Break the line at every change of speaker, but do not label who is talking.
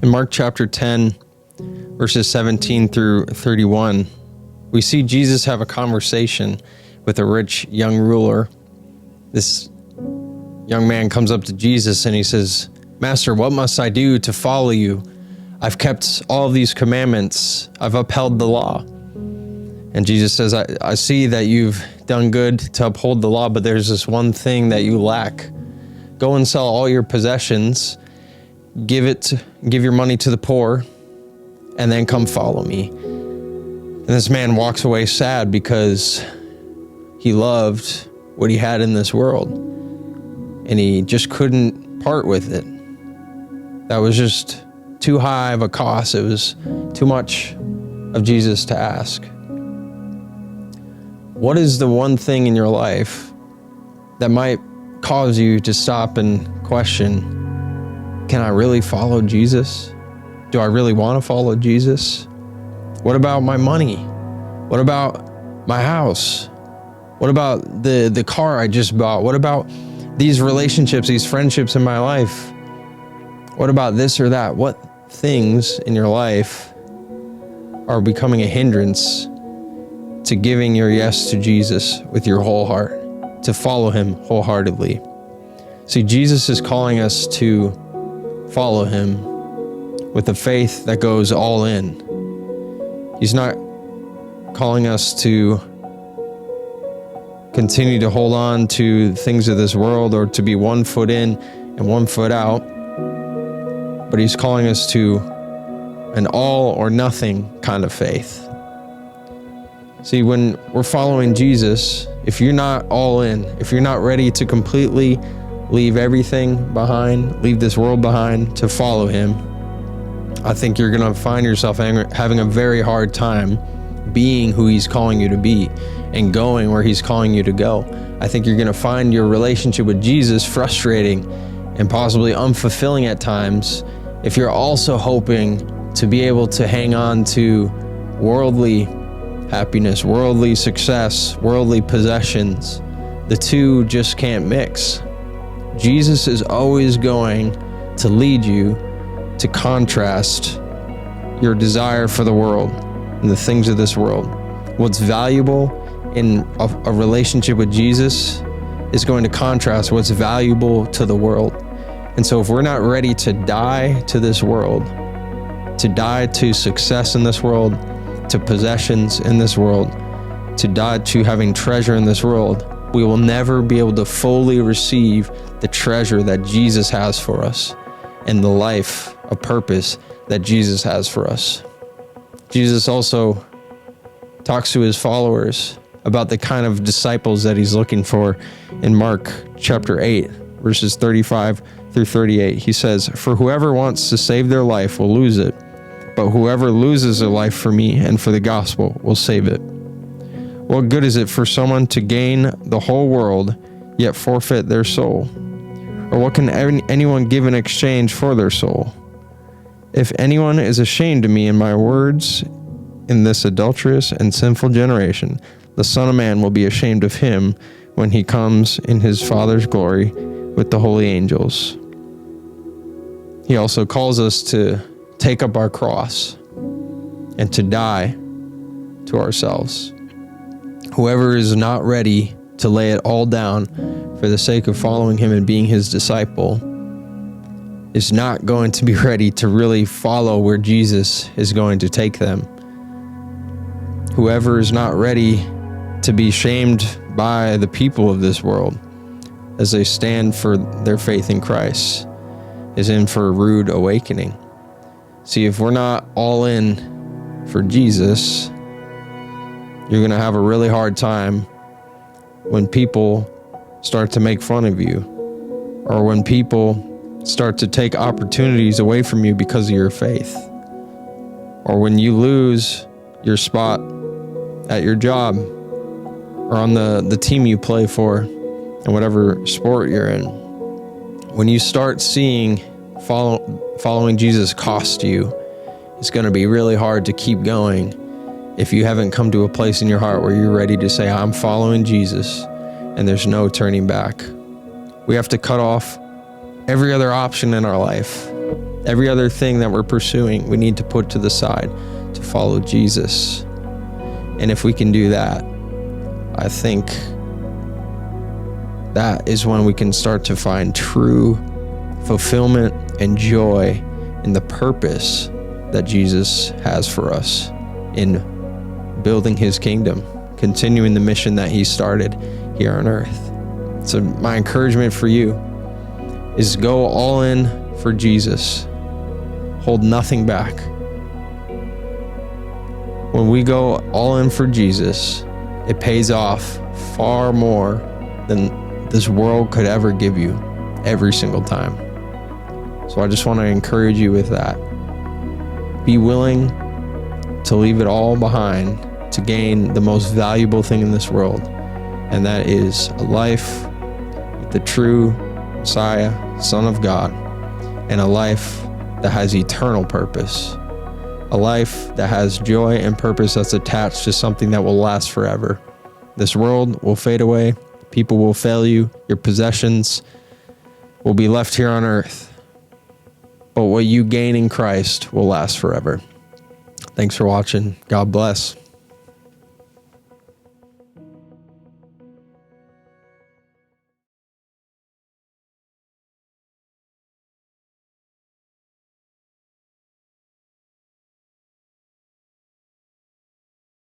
In Mark chapter 10, verses 17 through 31, we see Jesus have a conversation with a rich young ruler. This young man comes up to Jesus and he says, "Master, what must I do to follow you? I've kept all of these commandments. I've upheld the law." And Jesus says, I see that you've done good to uphold the law, but there's this one thing that you lack. Go and sell all your possessions, give your money to the poor, and then come follow me. And this man walks away sad because he loved what he had in this world, and he just couldn't part with it. That was just too high of a cost. It was too much of Jesus to ask. What is the one thing in your life that might cause you to stop and question, can I really follow Jesus? Do I really want to follow Jesus? What about my money? What about my house? What about the car I just bought? What about these relationships, these friendships in my life? What about this or that? What things in your life are becoming a hindrance to giving your yes to Jesus with your whole heart, to follow him wholeheartedly? See, Jesus is calling us to follow him with a faith that goes all in. He's not calling us to continue to hold on to things of this world or to be 1 foot in and 1 foot out, but he's calling us to an all or nothing kind of faith. See, when we're following Jesus, if you're not all in, if you're not ready to completely leave everything behind, leave this world behind to follow him, I think you're going to find yourself having a very hard time being who he's calling you to be and going where he's calling you to go. I think you're going to find your relationship with Jesus frustrating and possibly unfulfilling at times if you're also hoping to be able to hang on to worldly happiness, worldly success, worldly possessions. The two just can't mix. Jesus is always going to lead you to contrast your desire for the world and the things of this world. What's valuable in a relationship with Jesus is going to contrast what's valuable to the world. And so if we're not ready to die to this world, to die to success in this world, to possessions in this world, to die to having treasure in this world, we will never be able to fully receive the treasure that Jesus has for us and the life of purpose that Jesus has for us. Jesus also talks to his followers about the kind of disciples that he's looking for in Mark chapter 8, verses 35 through 38. He says, "For whoever wants to save their life will lose it, but whoever loses their life for me and for the gospel will save it. What good is it for someone to gain the whole world, yet forfeit their soul? Or what can anyone give in exchange for their soul? If anyone is ashamed of me and my words in this adulterous and sinful generation, the Son of Man will be ashamed of him when he comes in his Father's glory with the holy angels." He also calls us to take up our cross and to die to ourselves. Whoever is not ready to lay it all down for the sake of following him and being his disciple is not going to be ready to really follow where Jesus is going to take them. Whoever is not ready to be shamed by the people of this world as they stand for their faith in Christ is in for a rude awakening. See, if we're not all in for Jesus, you're going to have a really hard time when people start to make fun of you, or when people start to take opportunities away from you because of your faith, or when you lose your spot at your job or on the team you play for in whatever sport you're in. When you start seeing following Jesus cost you, it's going to be really hard to keep going if you haven't come to a place in your heart where you're ready to say, I'm following Jesus, and there's no turning back. We have to cut off every other option in our life, Every other thing that we're pursuing, we need to put to the side to follow Jesus. And if we can do that, I think that is when we can start to find true fulfillment and joy in the purpose that Jesus has for us in building his kingdom, continuing the mission that he started here on earth. So my encouragement for you is go all in for Jesus. Hold nothing back. When we go all in for Jesus, it pays off far more than this world could ever give you every single time. So I just want to encourage you with that. Be willing to leave it all behind to gain the most valuable thing in this world, and that is a life with the true Messiah, Son of God, and a life that has eternal purpose, a life that has joy and purpose that's attached to something that will last forever. This world will fade away, people will fail you, your possessions will be left here on earth, but what you gain in Christ will last forever. Thanks for watching. God bless.